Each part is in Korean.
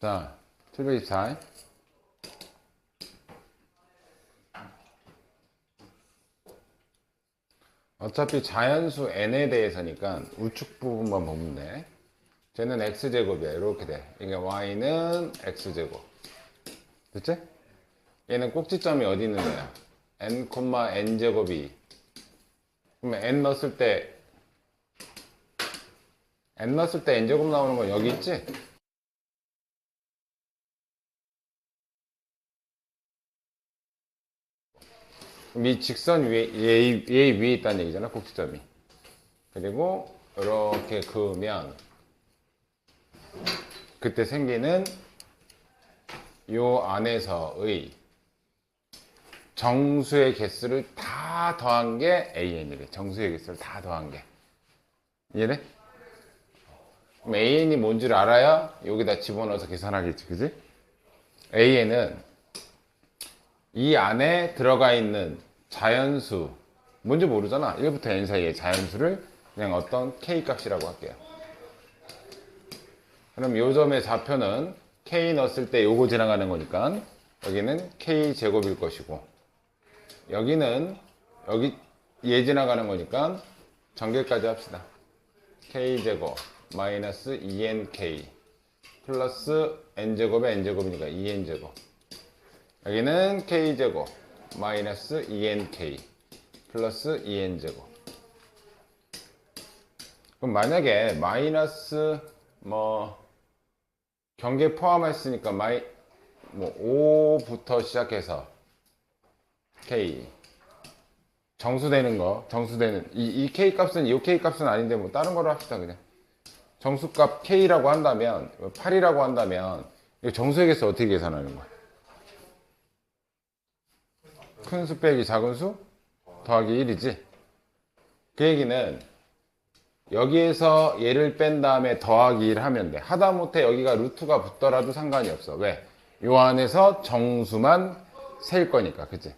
자, 724. 어차피 자연수 n에 대해서니까 우측 부분만 보면 돼. 쟤는 x제곱이야. 이렇게 돼. 이게 y는 x제곱. 됐지? 얘는 꼭지점이 어디 있는 거야? n, n제곱이. 그러면 n 넣었을 때 n제곱 나오는 건 여기 있지? 그럼 이 직선 얘 위에 있다는 얘기잖아, 꼭지점이. 그리고 이렇게 그으면 그때 생기는 요 안에서의 정수의 개수를 다 더한 게 AN이래. 정수의 개수를 다 더한 게. 이해돼? 그럼 AN이 뭔지를 알아야 여기다 집어넣어서 계산하겠지, 그지? AN은 이 안에 들어가 있는 자연수, 뭔지 모르잖아. 1부터 n 사이의 자연수를 그냥 어떤 k 값이라고 할게요. 그럼 요 점의 좌표는 k 넣었을 때 요거 지나가는 거니까 여기는 k 제곱일 것이고, 여기는 여기 얘 지나가는 거니까 전개까지 합시다. k 제곱 마이너스 2nk 플러스 n제곱에 n제곱이니까 2n제곱. 여기는 k제곱 마이너스 2nk 플러스 2n제곱. 그럼 만약에 마이너스 경계 포함했으니까 5부터 시작해서 k 정수되는 이 k 값은 이 k 값은 아닌데 뭐 다른 거로 합시다. 그냥 정수값 k라고 한다면 8이라고 한다면 이거 정수의 개수 어떻게 계산하는 거야? 큰 수 빼기 작은 수 더하기 1이지. 그 얘기는 여기에서 얘를 뺀 다음에 더하기 1 하면 돼. 하다못해 여기가 루트가 붙더라도 상관이 없어. 왜? 요 안에서 정수만 셀 거니까. 그치?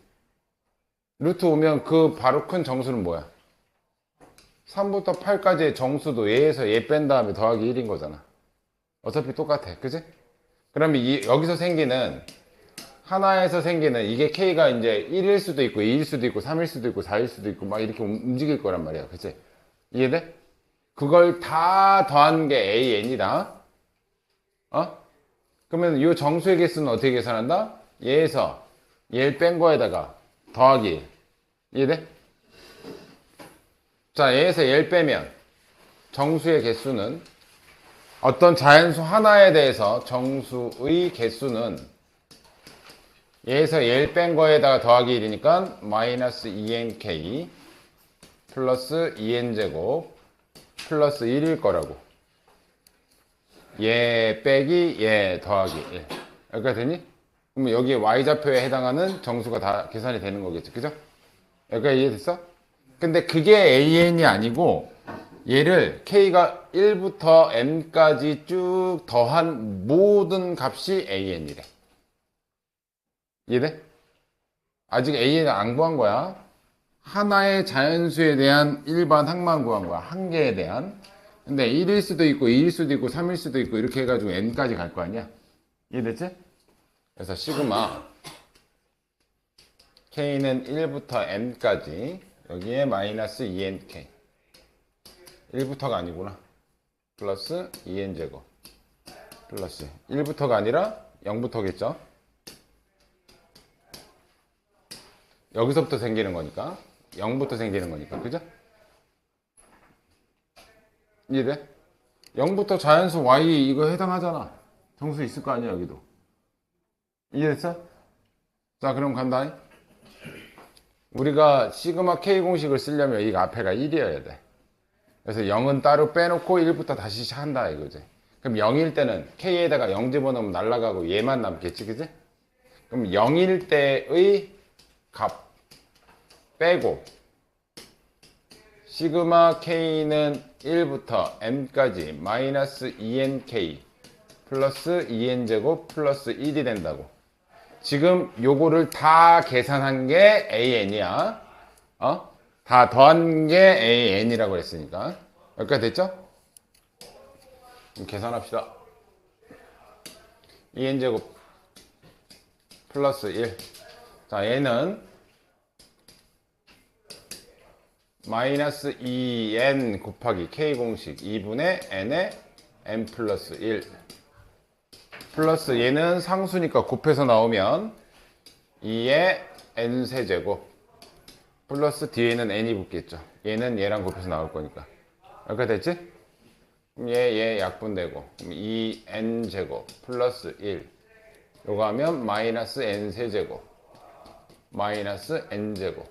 루트 오면 그 바로 큰 정수는 뭐야? 3부터 8까지의 정수도 얘에서 얘 뺀 다음에 더하기 1인 거잖아. 어차피 똑같아. 그치? 그러면 여기서 생기는 하나에서 생기는 이게 K가 이제 1일 수도 있고 2일 수도 있고 3일 수도 있고 4일 수도 있고 막 이렇게 움직일 거란 말이야. 그치? 이해돼? 그걸 다 더한 게 AN이다. 그러면 이 정수의 개수는 어떻게 계산한다? 얘에서 얘를 뺀 거에다가 더하기 1. 이해돼? 자, 얘에서 얘를 빼면 정수의 개수는 어떤 자연수 하나에 대해서 정수의 개수는 얘에서 얘를 뺀 거에다가 더하기 1이니까 마이너스 2nk 플러스 2n제곱 플러스 1일 거라고. 얘 빼기 얘 더하기 1. 여기까지 되니? 그럼 여기 y좌표에 해당하는 정수가 다 계산이 되는 거겠지. 그죠? 여기까지 이해됐어? 근데 그게 AN이 아니고 얘를 K가 1부터 N까지 쭉 더한 모든 값이 AN이래. 이해돼? 아직 AN을 안 구한 거야. 하나의 자연수에 대한 일반 항만 구한 거야. 한 개에 대한. 근데 1일 수도 있고 2일 수도 있고 3일 수도 있고 이렇게 해가지고 N까지 갈 거 아니야. 이해됐지? 그래서 시그마 K는 1부터 N까지 여기에 마이너스 2nk 1부터가 아니구나. 플러스 2n제곱 플러스 1부터가 아니라 0부터겠죠. 여기서부터 생기는 거니까 0부터 생기는 거니까. 그죠? 이해돼? 0부터 자연수 y 이거 해당하잖아. 정수 있을 거 아니야 여기도. 이해됐어? 자, 그럼 간다. 우리가 시그마 k 공식을 쓰려면 이 앞에가 1이어야 돼. 그래서 0은 따로 빼놓고 1부터 다시 한다 이거지. 그럼 0일 때는 k에다가 0 집어넣으면 날아가고 얘만 남겠지. 그지? 그럼 0일 때의 값 빼고 시그마 k는 1부터 m까지 마이너스 2nk 플러스 2n제곱 플러스 1이 된다고. 지금 요거를 다 계산한 게 AN이야. 다 더한 게 AN이라고 했으니까. 여기까지 됐죠? 그럼 계산합시다. 2n제곱 플러스 1. 자, 얘는 마이너스 2n 곱하기 k 공식 2분의 n의 n 플러스 1 플러스 얘는 상수니까 곱해서 나오면 2의 n 세제곱 플러스 뒤에는 n이 붙겠죠. 얘는 얘랑 곱해서 나올 거니까. 이렇게 됐지? 얘 약분되고 2n 제곱 플러스 1 요거 하면 마이너스 n 세제곱 마이너스 n 제곱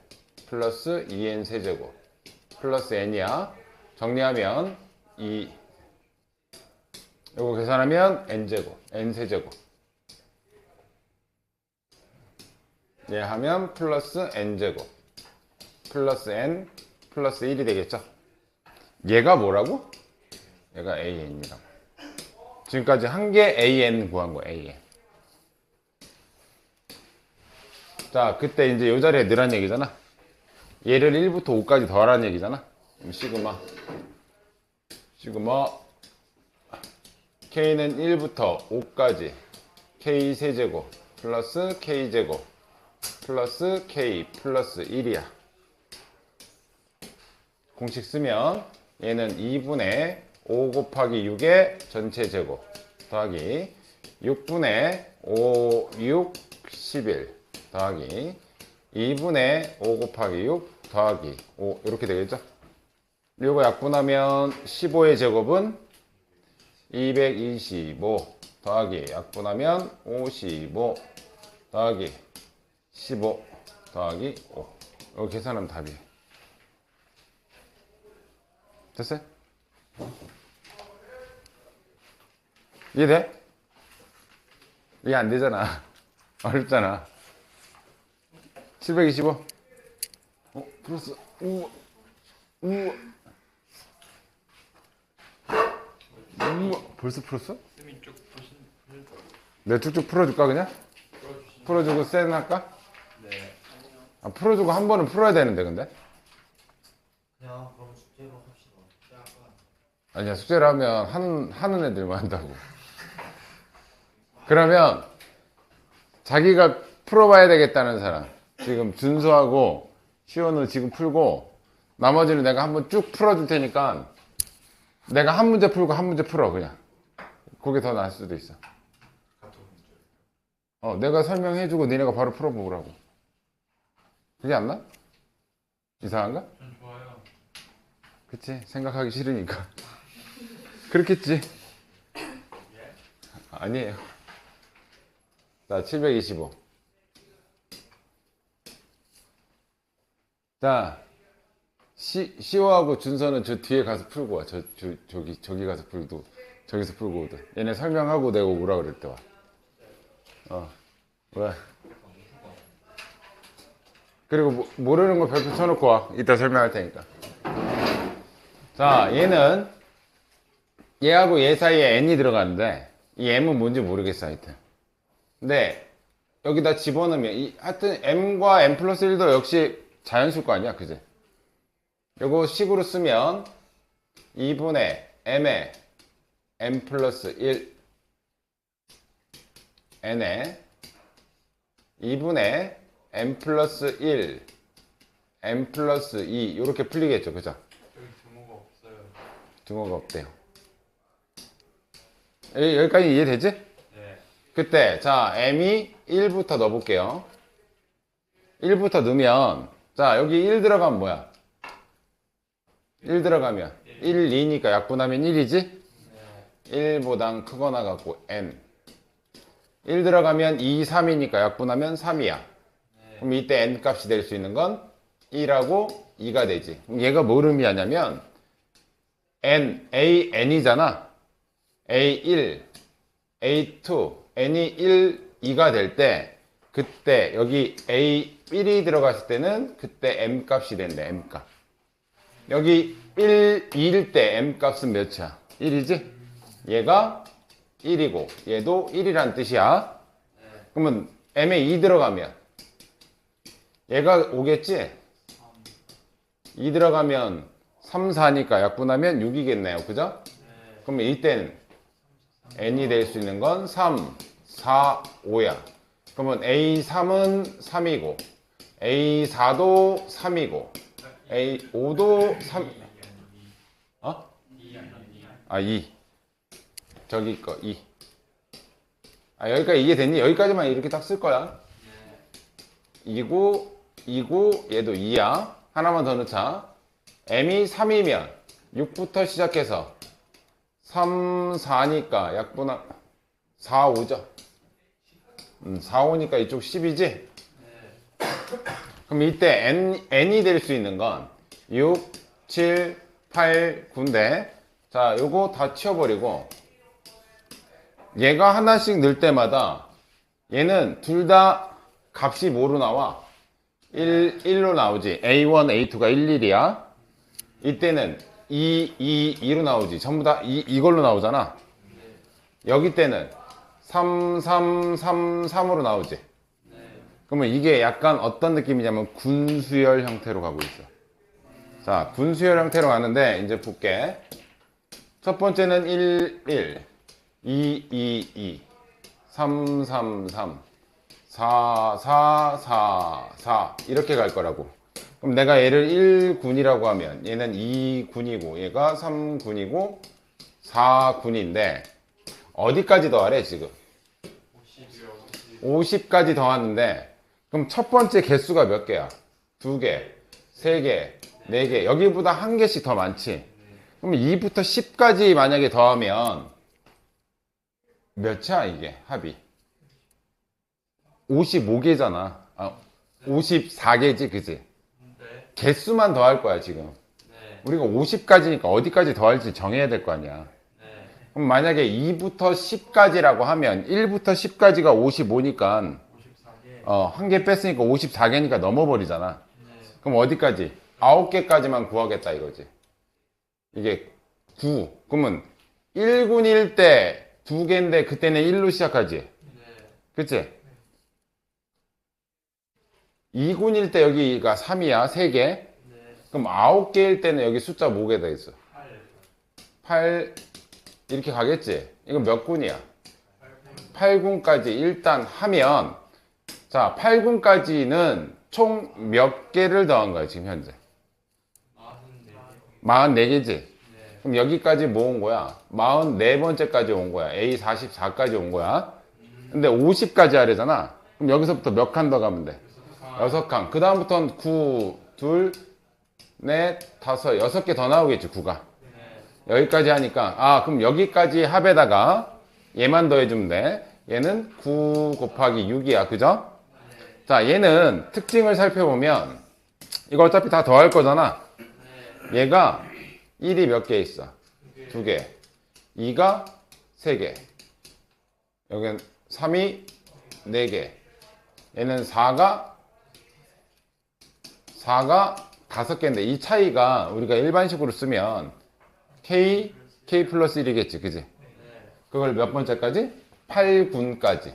플러스 2n 세제곱 플러스 n이야. 정리하면 요거 계산하면 n제곱 n 세제곱 얘 하면 플러스 n제곱 플러스 n 플러스 1이 되겠죠. 얘가 뭐라고? 얘가 an이라고. 지금까지 한 개 an 구한 거 an. 자, 그때 이제 요 자리에 넣으란 얘기잖아. 얘를 1부터 5까지 더하라는 얘기잖아. 시그마 k는 1부터 5까지 k 세제곱 플러스 k 제곱 플러스 k 플러스 1이야. 공식 쓰면 얘는 2분의 5 곱하기 6의 전체 제곱 더하기 6분의 5, 6, 11 더하기 2분의 5 곱하기 6 더하기 5 이렇게 되겠죠. 이거 약분하면 15의 제곱은 225 더하기 약분하면 55 더하기 15 더하기 5 이거 계산하면 답이에요. 됐어요? 이해돼? 이해 안 되잖아. 어렵잖아. 725 플러스 우와 벌써 풀었어? 내가 쭉쭉 풀어줄까 그냥? 풀어주고 센 할까? 네. 아, 풀어주고 한 번은 풀어야 되는데 근데? 그냥 그럼 숙제로 합시다. 아니야, 숙제를 하면 하는 애들만 한다고. 그러면 자기가 풀어봐야 되겠다는 사람, 지금 준수하고 시원을 지금 풀고 나머지는 내가 한번 쭉 풀어줄 테니까 내가 한 문제 풀고 한 문제 풀어. 그냥 그게 더 나을 수도 있어. 내가 설명해주고 니네가 바로 풀어보라고. 그게 안 나? 이상한가? 전 좋아요. 그치, 생각하기 싫으니까. 그렇겠지. 아니에요. 자, 725. 자, 시호하고 준서는 저 뒤에 가서 풀고 와. 저기 가서 풀고, 저기서 풀고 오든. 얘네 설명하고 내가 오라 그럴 때 와. 왜? 그리고 모르는 거 별표 쳐놓고 와. 이따 설명할 테니까. 자, 얘하고 얘 사이에 n이 들어가는데 이 m은 뭔지 모르겠어 하여튼. 근데 여기다 집어넣으면 하여튼 m과 m 플러스 1도 역시 자연수일 거 아니야, 그지? 요거 식으로 쓰면 2분의 m에 m 플러스 1 n에 2분의 m 플러스 1 m 플러스 2 이렇게 풀리겠죠, 그죠? 여기 등호가 없어요. 등호가 없대요. 여기까지 이해되지? 네. 그때 자 m이 1부터 넣어볼게요. 1부터 넣으면 자 여기 1 들어가면 뭐야? 1 들어가면 1, 2니까 약분하면 1이지? 네. 1보단 크거나 갖고 n 1 들어가면 2, 3이니까 약분하면 3이야. 네. 그럼 이때 n 값이 될 수 있는 건 1하고 2가 되지. 그럼 얘가 뭘 의미하냐면 n이잖아. A1, A2, n이 1, 2가 될 때 그때 여기 A1이 들어갔을 때는 그때 m 값이 된대. m 값. 여기 1, 2일 때 m 값은 몇이야? 1이지? 얘가 1이고 얘도 1이란 뜻이야. 그러면 m에 2 들어가면 얘가 오겠지? 2 들어가면 3, 4니까 약분하면 6이겠네요. 그죠? 그러면 이때는 n이 될 수 있는 건 3, 4, 5야. 그러면 A3은 3이고, A4도 3이고, A5도 3, 어? 아, 2. 저기 거 2. 아, 여기까지 이해됐니? 여기까지만 이렇게 딱 쓸 거야. 2고, 2고, 얘도 2야. 하나만 더 넣자. M이 3이면 6부터 시작해서 3, 4니까 약분한 4, 5죠. 4, 5니까 이쪽 10이지? 그럼 이때 n이 될 수 있는 건 6, 7, 8, 9인데 자, 요거 다 치워버리고 얘가 하나씩 늘 때마다 얘는 둘 다 값이 뭐로 나와? 1로 나오지. A1, A2가 1, 1이야. 이때는 2로 나오지. 전부 다 이걸로 나오잖아. 여기 때는 3, 3, 3, 3으로 나오지. 그러면 이게 약간 어떤 느낌이냐면 군수열 형태로 가고 있어. 자, 군수열 형태로 가는데 이제 볼게. 첫 번째는 1, 1, 2, 2, 2, 3, 3, 3, 4, 4, 4, 4 이렇게 갈 거라고. 그럼 내가 얘를 1군이라고 하면 얘는 2군이고 얘가 3군이고 4군인데 어디까지 더하래 지금? 50까지 더하는데 그럼 첫 번째 개수가 몇 개야? 2개, 3개, 4개 여기보다 한 개씩 더 많지? 그럼 2부터 10까지 만약에 더하면 몇이야 이게 합이? 55개잖아. 54개지 그지? 개수만 더할 거야 지금. 우리가 50까지니까 어디까지 더할지 정해야 될 거 아니야. 그럼 만약에 2부터 10까지라고 하면 1부터 10까지가 55니까 한 개 뺐으니까 54개니까 넘어버리잖아. 그럼 어디까지? 9개까지만 구하겠다 이거지. 이게 9. 그러면 1군일 때 2개인데 그때는 1로 시작하지. 그치? 2군일 때 여기가 3이야. 3개. 그럼 9개일 때는 여기 숫자 뭐게 돼 있어? 8 이렇게 가겠지? 이건 몇 군이야? 8군까지 일단 하면 자 8군까지는 총 몇 개를 더한 거야 지금 현재? 44개지? 그럼 여기까지 뭐 온 거야? 44번째까지 온 거야. A44까지 온 거야. 근데 50까지 하려잖아. 그럼 여기서부터 몇 칸 더 가면 돼? 6칸. 그 다음부터는 9, 2, 넷, 다섯, 6개 더 나오겠지 9가. 여기까지 하니까 그럼 여기까지 합에다가 얘만 더해주면 돼. 얘는 9 곱하기 6이야 그죠? 자 얘는 특징을 살펴보면 이거 어차피 다 더할 거잖아. 얘가 1이 몇 개 있어? 2개. 2가 3개. 여기는 3이 4개. 얘는 4가 5개인데 이 차이가 우리가 일반식으로 쓰면 K 플러스 1이겠지 그지? 그걸 몇 번째까지? 8군까지.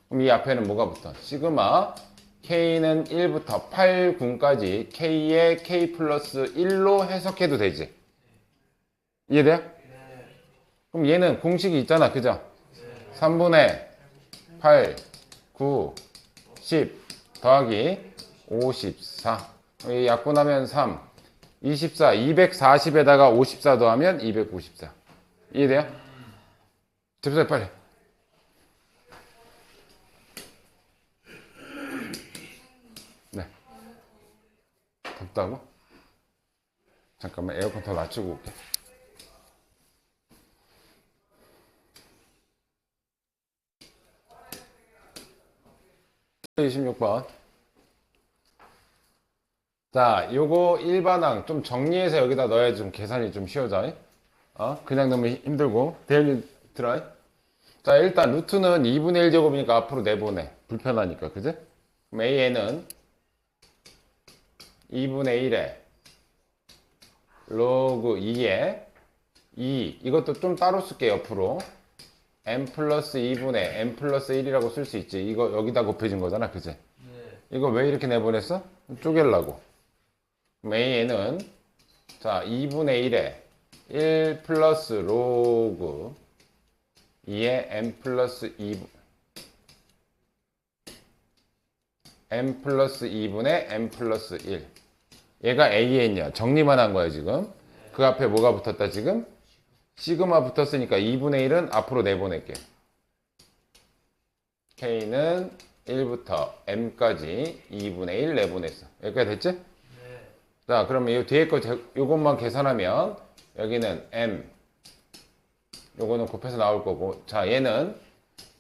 그럼 이 앞에는 뭐가 붙어? 시그마 K는 1부터 8군까지 K의 K 플러스 1로 해석해도 되지. 이해돼요? 그럼 얘는 공식이 있잖아 그죠? 3분의 8, 9, 10 더하기 54 여기 약분하면 3 24, 240에다가 54 더하면 254 이해돼요? 접수해 빨리. 네. 덥다고? 잠깐만 에어컨 더 낮추고 올게. (26번) 자, 요거 일반항 좀 정리해서 여기다 넣어야 좀 계산이 좀 쉬워져. 그냥 넣으면 힘들고. 데일리 트라이. 자, 일단 루트는 2분의 1 제곱이니까 앞으로 내보내. 불편하니까, 그지? 그럼 AN은 2분의 1에 로그 2에 2. 이것도 좀 따로 쓸게, 옆으로. n 플러스 2분의 n 플러스 1이라고 쓸 수 있지. 이거 여기다 곱해진 거잖아, 그지? 이거 왜 이렇게 내보냈어? 쪼개려고. 그럼 AN은 자 2분의 1에 1 플러스 로그 2의 n 플러스 2 n 플러스 2분의 n 플러스 1. 얘가 AN이야. 정리만 한 거야 지금. 그 앞에 뭐가 붙었다 지금? 시그마 붙었으니까 2분의 1은 앞으로 내보낼게. K는 1부터 M까지 2분의 1 내보냈어. 여기까지 됐지? 네. 자, 그러면 이 뒤에 거 요것만 계산하면 여기는 M 요거는 곱해서 나올 거고, 자 얘는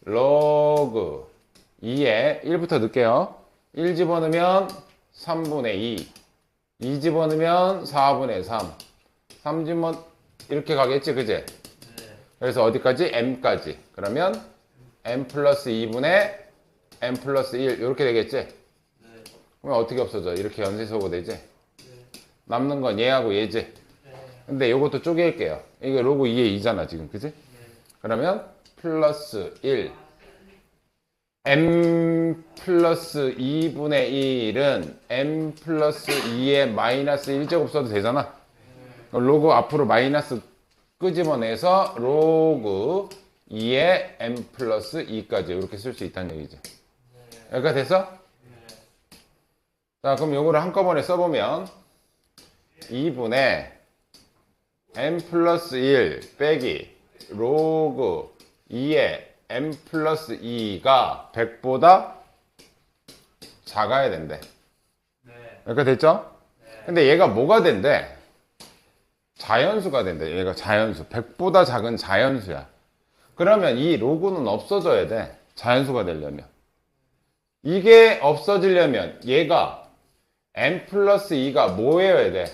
로그 2에 1부터 넣을게요. 1 집어넣으면 3분의 2 집어넣으면 4분의 3 집어 이렇게 가겠지, 그지? 네. 그래서 어디까지? M까지. 그러면 M 플러스 2분의 M 플러스 1 이렇게 되겠지? 네. 그러면 어떻게 없어져? 이렇게 연쇄소거 되지? 네. 남는 건 얘하고 얘지? 네. 근데 요것도 쪼갤게요. 이게 로그 2의 2잖아 지금, 그지? 네. 그러면 플러스 1 M 플러스 2분의 1은 M 플러스 2의 마이너스 1제곱 써도 되잖아. 로그 앞으로 마이너스 끄집어내서 로그 2의 M 플러스 2까지 이렇게 쓸 수 있다는 얘기지. 여기가 됐어? 자, 그럼 요거를 한꺼번에 써보면 2분의 M 플러스 1 빼기 로그 2의 M 플러스 2가 100보다 작아야 된대. 네. 여기가 됐죠? 근데 얘가 뭐가 된대? 자연수가 된대. 얘가 자연수. 100보다 작은 자연수야. 그러면 이 로그는 없어져야 돼. 자연수가 되려면. 이게 없어지려면 얘가 M 플러스 2가 뭐여야 돼?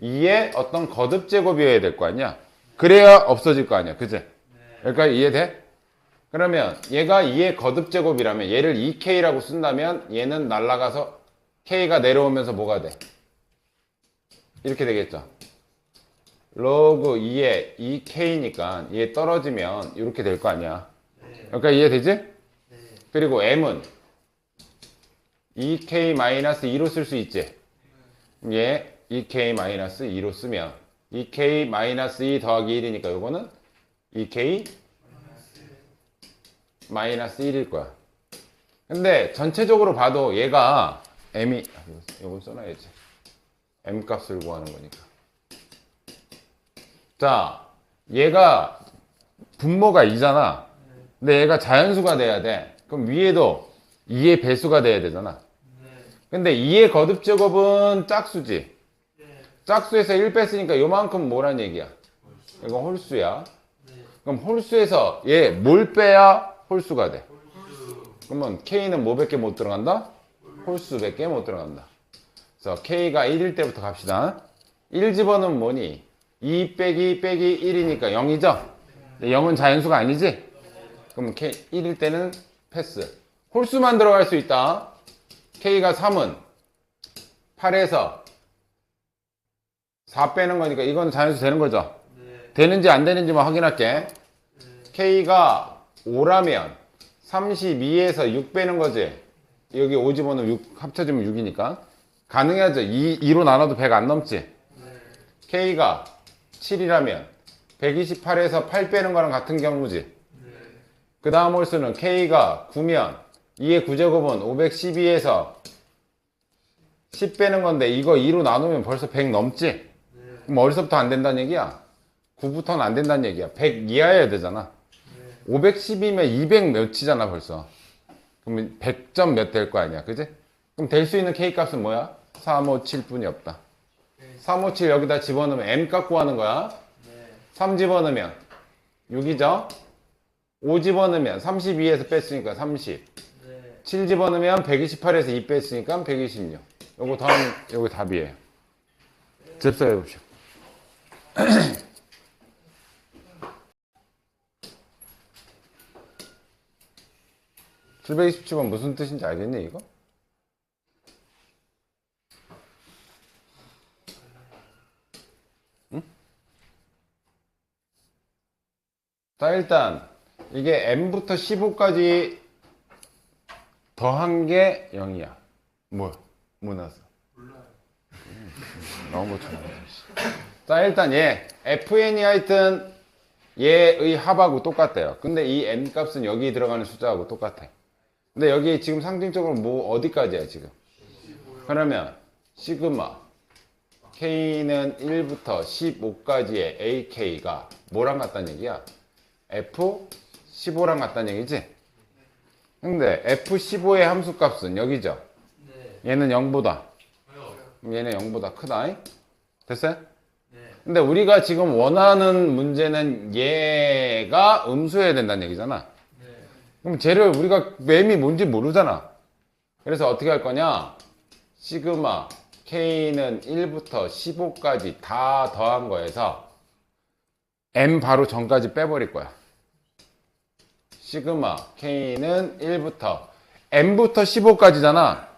2의 어떤 거듭 제곱이어야 될 거 아니야? 그래야 없어질 거 아니야. 그지? 여기까지 이해돼? 그러면 얘가 2의 거듭 제곱이라면 얘를 2K라고 쓴다면 얘는 날아가서 K가 내려오면서 뭐가 돼? 이렇게 되겠죠. 로그 2의 2K니까 얘 떨어지면 이렇게 될 거 아니야. 여기까지 이해되지? 그리고 M은 2K-2로 쓸 수 있지. 얘 2K-2로 쓰면 2K-2 더하기 1이니까 요거는 2K 마이너스 1일 거야. 근데 전체적으로 봐도 얘가 M이 요건 써놔야지. M 값을 구하는 거니까. 자, 얘가 분모가 2잖아. 근데 얘가 자연수가 돼야 돼. 그럼 위에도 2의 배수가 돼야 되잖아. 근데 2의 거듭제곱은 짝수지. 짝수에서 1 뺐으니까 요만큼 뭐란 얘기야? 이건 홀수야. 그럼 홀수에서 얘 뭘 빼야 홀수가 돼? 그러면 K는 뭐밖에 못 들어간다? 홀수밖에 못 들어간다. 그래서 K가 1일 때부터 갑시다. 1 집어넣으면 뭐니? 2 빼기 1이니까 0이죠? 0은 자연수가 아니지? 그럼 K 1일 때는 패스. 홀수만 들어갈 수 있다. K가 3은 8에서 4 빼는 거니까 이건 자연수 되는 거죠? 되는지 안 되는지만 확인할게. K가 5라면 32에서 6 빼는 거지. 여기 5 집어넣으면 6 합쳐지면 6이니까 가능하죠. 2로 나눠도 100 안 넘지. K가 7이라면 128에서 8 빼는 거랑 같은 경우지. 그 다음 홀수는 K가 9면 2의 9제곱은 512에서 10 빼는 건데 이거 2로 나누면 벌써 100 넘지. 그럼 어디서부터 안 된다는 얘기야? 9부터는 안 된다는 얘기야. 100 이하여야 되잖아. 510이면 200 몇이잖아 벌써. 그러면 100점 몇 될 거 아니야, 그지? 그럼 될 수 있는 K 값은 뭐야? 357 뿐이 없다. 357 여기다 집어넣으면 M 값 구하는 거야. 3 집어넣으면 6이죠? 5 집어넣으면 32에서 뺐으니까 30. 7 집어넣으면 128에서 2 뺐으니까 126. 요거 다음, 요거 답이에요. 잽싸해 보십시오. 727번 무슨 뜻인지 알겠니, 이거? 응? 자, 일단, 이게 M부터 15까지 더한 게 0이야. 뭐 나왔어? 너무 못 찾아. 자, 일단 얘, FN이 하여튼 얘의 합하고 똑같대요. 근데 이 N 값은 여기 들어가는 숫자하고 똑같아. 근데 여기 지금 상징적으로 뭐 어디까지야 지금? 그러면 시그마 K는 1부터 15까지의 AK가 뭐랑 같다는 얘기야? F15랑 같다는 얘기지? 근데 F15의 함수값은 여기죠? 네. 얘는 0보다. 왜요? 그럼 얘는 0보다 크다. 됐어요? 네. 근데 우리가 지금 원하는 문제는 얘가 음수여야 된다는 얘기잖아. 네. 그럼 쟤를 우리가 맴이 뭔지 모르잖아. 그래서 어떻게 할 거냐? 시그마 K는 1부터 15까지 다 더한 거에서 M 바로 전까지 빼버릴 거야. 시그마 K는 1부터 M부터 15까지잖아.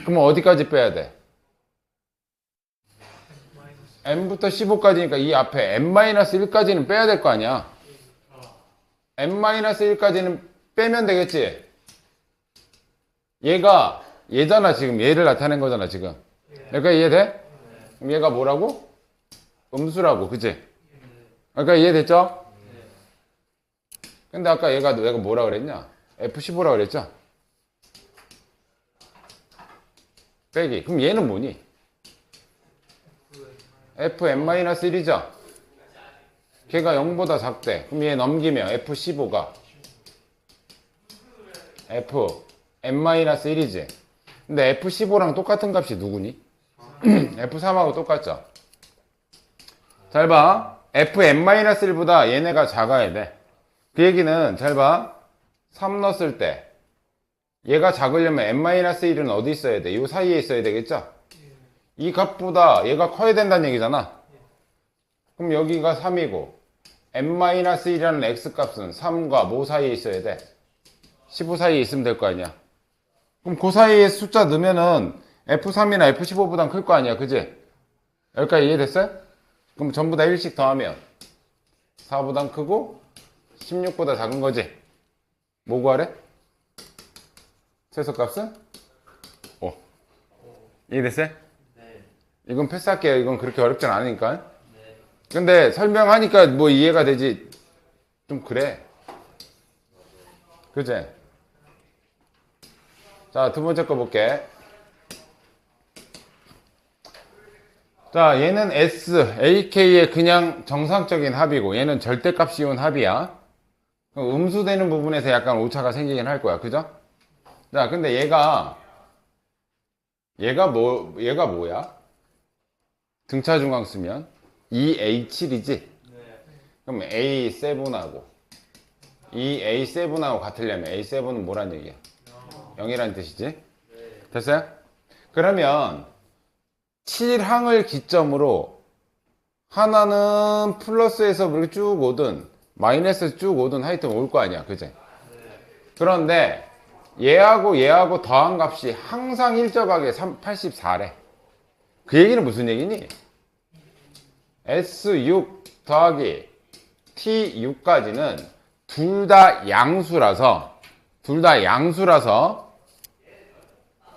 그러면 어디까지 빼야 돼? M부터 15까지니까 이 앞에 M-1까지는 빼야 될 거 아니야. M-1까지는 빼면 되겠지. 얘잖아 지금. 얘를 나타낸 거잖아 지금. 그러니까 이해돼? 그럼 얘가 뭐라고? 음수라고, 그치? 그러니까 이해됐죠? 근데 아까 얘가 뭐라 그랬냐? F15라 그랬죠? 빼기. 그럼 얘는 뭐니? Fn-1이죠? 걔가 0보다 작대. 그럼 얘 넘기면 F15가 Fn-1이지. 근데 F15랑 똑같은 값이 누구니? F3하고 똑같죠? 잘 봐. Fn-1보다 얘네가 작아야 돼. 그 얘기는 잘 봐. 3 넣었을 때 얘가 작으려면 n-1은 어디 있어야 돼? 이 사이에 있어야 되겠죠? 이 값보다 얘가 커야 된다는 얘기잖아. 그럼 여기가 3이고 n-1이라는 x값은 3과 뭐 사이에 있어야 돼? 15 사이에 있으면 될 거 아니야. 그럼 그 사이에 숫자 넣으면은 F3이나 F15보단 클 거 아니야, 그지? 여기까지 이해됐어요? 그럼 전부 다 1씩 더하면 4보단 크고 16보다 작은 거지? 뭐 구하래? 최소값은? 5. 이해됐어요? 네. 이건 패스할게요. 이건 그렇게 어렵진 않으니까. 네. 근데 설명하니까 뭐 이해가 되지. 좀 그래. 그제? 자, 두 번째 거 볼게. 자, 얘는 S, AK의 그냥 정상적인 합이고 얘는 절대값 씌운 합이야. 음수되는 부분에서 약간 오차가 생기긴 할 거야. 그죠? 자, 근데 얘가 뭐야? 등차 중앙 쓰면 EA7이지? 네. 그럼 A7하고 A7하고 같으려면 A7은 뭐란 얘기야? 0이란 뜻이지? 네. 됐어요? 그러면 7항을 기점으로 하나는 플러스에서 그렇게 쭉 오든 마이너스에서 쭉 오든 하여튼 올 거 아니야. 그지? 그런데 얘하고 더한 값이 항상 일정하게 84래. 그 얘기는 무슨 얘기니? S6 더하기 T6까지는 둘 다 양수라서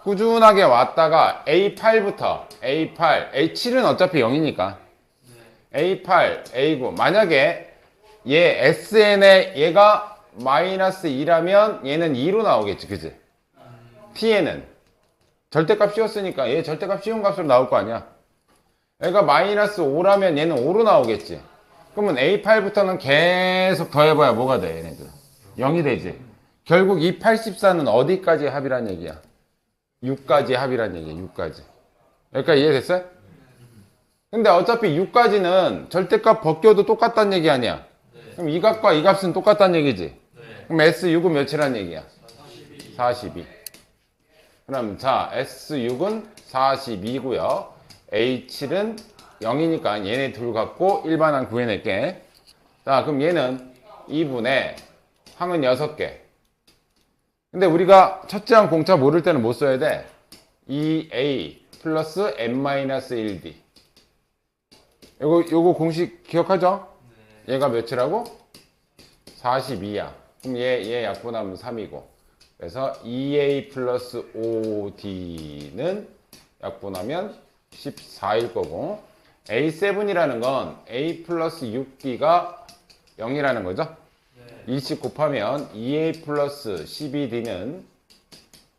꾸준하게 왔다가 A8부터 A7은 어차피 0이니까 A8, A9 만약에 얘 SN에 얘가 마이너스 2라면 얘는 2로 나오겠지, 그지? T에는 절대값 씌웠으니까 얘 절대값 씌운 값으로 나올 거 아니야. 얘가 마이너스 5라면 얘는 5로 나오겠지. 그러면 A8부터는 계속 더해봐야 뭐가 돼, 얘네들? 0이 되지. 결국 이 84는 어디까지 합이란 얘기야? 6까지 합이란 얘기야, 6까지. 여기까지 이해됐어요? 근데 어차피 6까지는 절대값 벗겨도 똑같다는 얘기 아니야. 그럼 이 값과 이 값은 똑같다는 얘기지. 그럼 S6은 몇이란 얘기야? 42. 그럼 자, S6은 42고요. A7은 0이니까 얘네 둘 갖고 일반항 구해낼게. 자, 그럼 얘는 2분의 항은 6개. 근데 우리가 첫째 항 공차 모를 때는 뭐 써야 돼? 2A 플러스 n-1d. 요거 공식 기억하죠? 얘가 몇이라고? 42야. 그럼 얘 약분하면 3이고. 그래서 2A 플러스 5D는 약분하면 14일 거고. A7이라는 건 A 플러스 6D가 0이라는 거죠? 20 곱하면 2A 플러스 12D는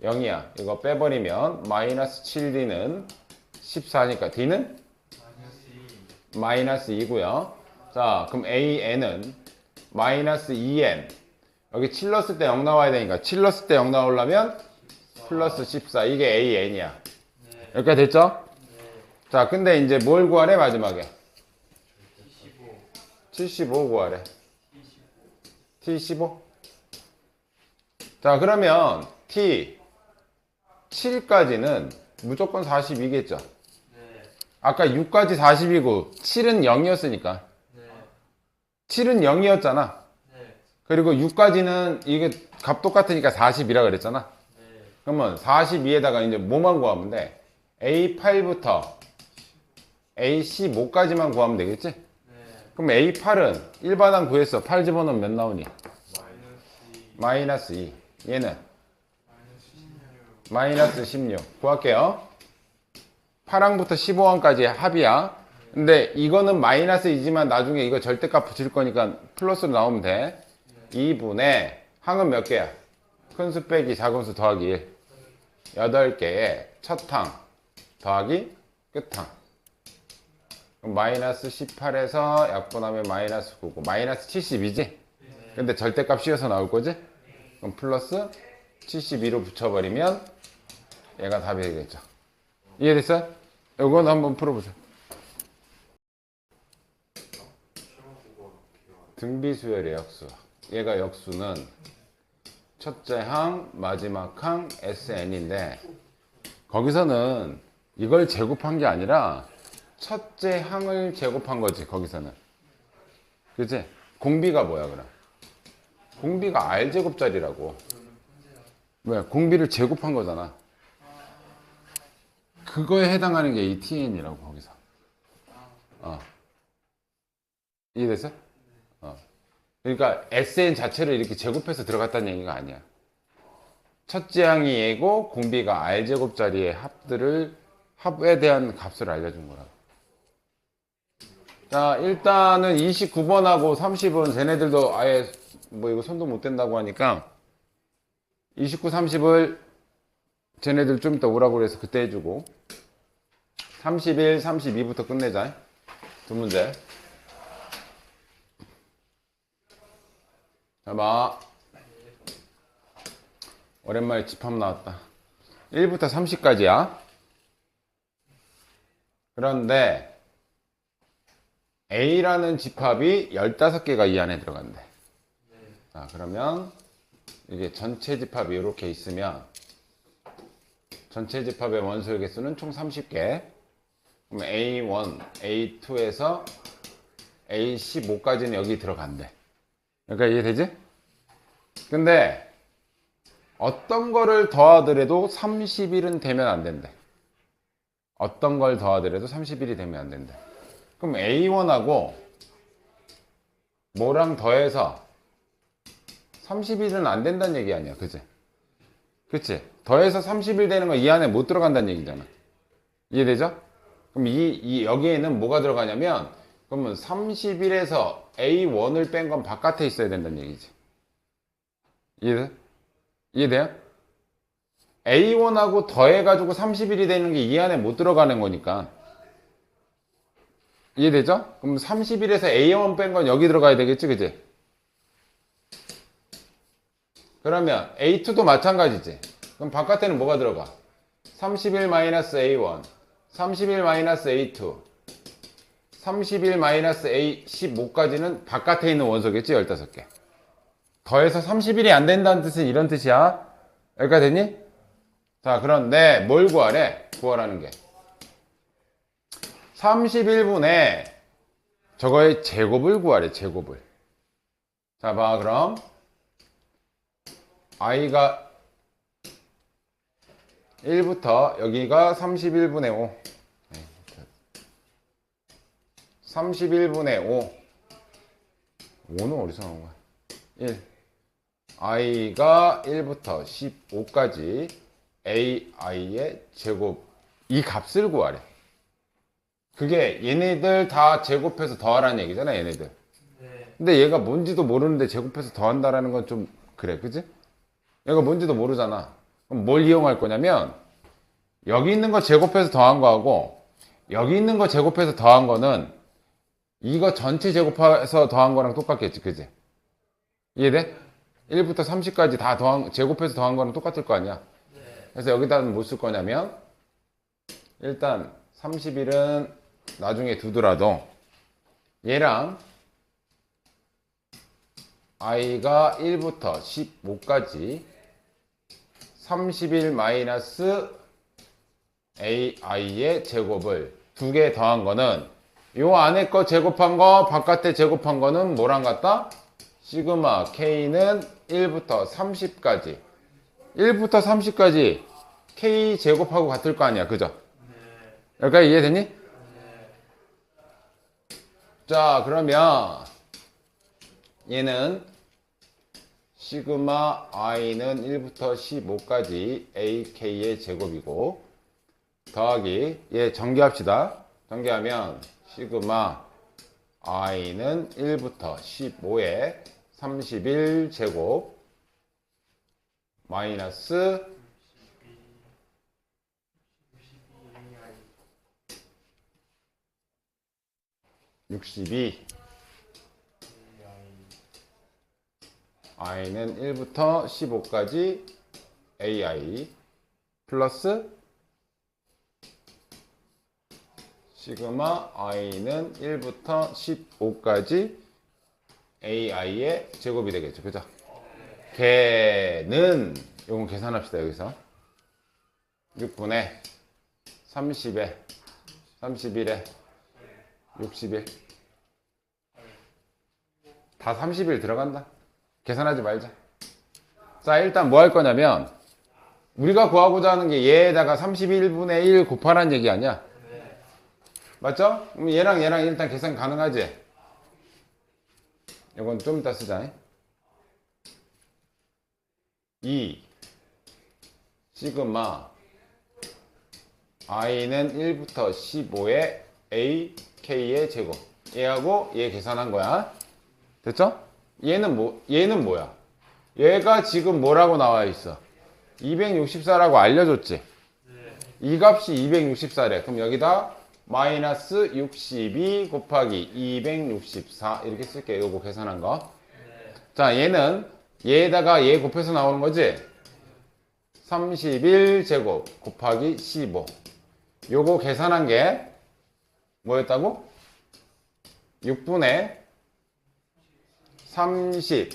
0이야. 이거 빼버리면 마이너스 7d는 14니까 d는 마이너스 2고요. 자, 그럼 an은 마이너스 2n. 여기 7 넣었을 때 0 나와야 되니까 7 넣었을 때 0 나오려면 플러스 14. 이게 an이야. 네. 여기까지 됐죠? 네. 자, 근데 이제 뭘 구하래 마지막에? 75. 75 구하래. T15? 자, 그러면 T 7까지는 무조건 42겠죠? 네. 아까 6까지 40이고 7은 0이었으니까. 네. 7은 0이었잖아. 네. 그리고 6까지는 이게 값 똑같으니까 40이라 그랬잖아. 네. 그러면 42에다가 이제 뭐만 구하면 돼? A8부터 A15까지만 구하면 되겠지? 네. 그럼 A8은 일반항 구했어. 8 집어넣으면 몇 나오니? 마이너스 2. 마이너스 2. 얘는 마이너스 16. 마이너스 16. 구할게요. 8항부터 15항까지 합이야. 근데 이거는 마이너스 2지만 나중에 이거 절대값 붙일 거니까 플러스로 나오면 돼. 2분의 항은 몇 개야? 큰 수 빼기 작은 수 더하기 1. 8개의 첫 항 더하기 끝항. 그럼 마이너스 18에서 약분하면 마이너스 9고 마이너스 70이지? 근데 절대값 씌워서 나올 거지? 그럼 플러스 72로 붙여버리면 얘가 답이 되겠죠. 이해됐어요? 이건 한번 풀어보자. 등비수열의 역수. 얘가 역수는 첫째 항, 마지막 항, SN인데 거기서는 이걸 제곱한 게 아니라 첫째 항을 제곱한 거지, 거기서는. 그치? 공비가 뭐야, 그럼? 공비가 R제곱짜리라고. 왜? 공비를 제곱한 거잖아. 그거에 해당하는 게 이 TN이라고, 거기서. 이해됐어? 그러니까 SN 자체를 이렇게 제곱해서 들어갔다는 얘기가 아니야. 첫째 항이 얘고 공비가 R제곱짜리의 합에 대한 값을 알려준 거라고. 자, 일단은 29번하고 30은 쟤네들도 아예 뭐 이거 손도 못 댄다고 하니까 29, 30을 쟤네들 좀 이따 오라고 그래서 그때 해주고 31, 32부터 끝내자. 두 문제. 자, 봐. 오랜만에 집합 나왔다. 1부터 30까지야. 그런데 A라는 집합이 15개가 이 안에 들어간대. 자, 그러면 이게 전체 집합이 이렇게 있으면 전체 집합의 원소의 개수는 총 30개. 그럼 A1, A2에서 A15까지는 여기 들어간대. 그러니까 이해되지? 근데 어떤 거를 더하더라도 30일은 되면 안 된대. 어떤 걸 더하더라도 30일이 되면 안 된대. 그럼 A1하고 뭐랑 더해서 30일은 안 된다는 얘기 아니야. 그치? 그치? 더해서 30일 되는 거 이 안에 못 들어간다는 얘기잖아. 이해되죠? 그럼 여기에는 뭐가 들어가냐면, 그러면 30일에서 A1을 뺀 건 바깥에 있어야 된다는 얘기지. 이해돼요? A1하고 더해가지고 30일이 되는 게 이 안에 못 들어가는 거니까. 이해되죠? 그럼 30일에서 A1 뺀 건 여기 들어가야 되겠지, 그지? 그러면 A2도 마찬가지지. 그럼 바깥에는 뭐가 들어가? 30일 마이너스 A1, 30일 마이너스 A2, 30일 마이너스 A15까지는 바깥에 있는 원소겠지, 15개. 더해서 30일이 안 된다는 뜻은 이런 뜻이야. 여기까지 됐니? 자, 그런데 뭘 구하래? 구하라는 게. 31분의 저거의 제곱을 구하래, 제곱을. 자, 봐, 그럼. i가 1부터 여기가 31분의 5. 31분의 5. 5는 어디서 나온 거야? 1. i가 1부터 15까지 ai의 제곱. 이 값을 구하래. 그게 얘네들 다 제곱해서 더하라는 얘기잖아, 얘네들. 네. 근데 얘가 뭔지도 모르는데 제곱해서 더한다라는 건 좀 그래, 그지? 얘가 뭔지도 모르잖아. 그럼 뭘 이용할 거냐면 여기 있는 거 제곱해서 더한 거하고 여기 있는 거 제곱해서 더한 거는 이거 전체 제곱해서 더한 거랑 똑같겠지, 그지? 이해돼? 1부터 30까지 다 제곱해서 더한 거랑 똑같을 거 아니야? 그래서 여기다는 뭐 쓸 거냐면 일단 31은 나중에 두더라도 얘랑 i가 1부터 15까지 31 마이너스 ai의 제곱을 두 개 더한 거는 요 안에 거 제곱한 거 바깥에 제곱한 거는 뭐랑 같다? 시그마 k는 1부터 30까지 1부터 30까지 k 제곱하고 같을 거 아니야, 그죠? 여기까지 이해되니? 자, 그러면 얘는 시그마 i는 1부터 15까지 ak의 제곱이고 더하기 얘 전개합시다. 전개하면 시그마 i는 1부터 15에 31 제곱 마이너스 62 i는 1부터 15까지 ai 플러스 시그마 i는 1부터 15까지 ai의 제곱이 되겠죠, 그죠? 걔는 요건 계산합시다. 여기서 6분의 30에 31에 61 다 30일 들어간다. 계산하지 말자. 자, 일단 뭐 할 거냐면 우리가 구하고자 하는 게 얘에다가 31분의 1 곱하라는 얘기 아니야? 맞죠? 그럼 얘랑 일단 계산 가능하지? 이건 좀 이따 쓰자. 2 시그마 i는 1부터 15의 a k의 제곱. 얘하고 얘 계산한 거야. 됐죠? 얘는 뭐야? 얘가 지금 뭐라고 나와 있어? 264라고 알려줬지? 이 값이 264래. 그럼 여기다 마이너스 62 곱하기 264 이렇게 쓸게요. 요거 계산한 거. 자, 얘에다가 얘 곱해서 나오는 거지? 31 제곱 곱하기 15. 요거 계산한 게 뭐였다고? 6분의 30,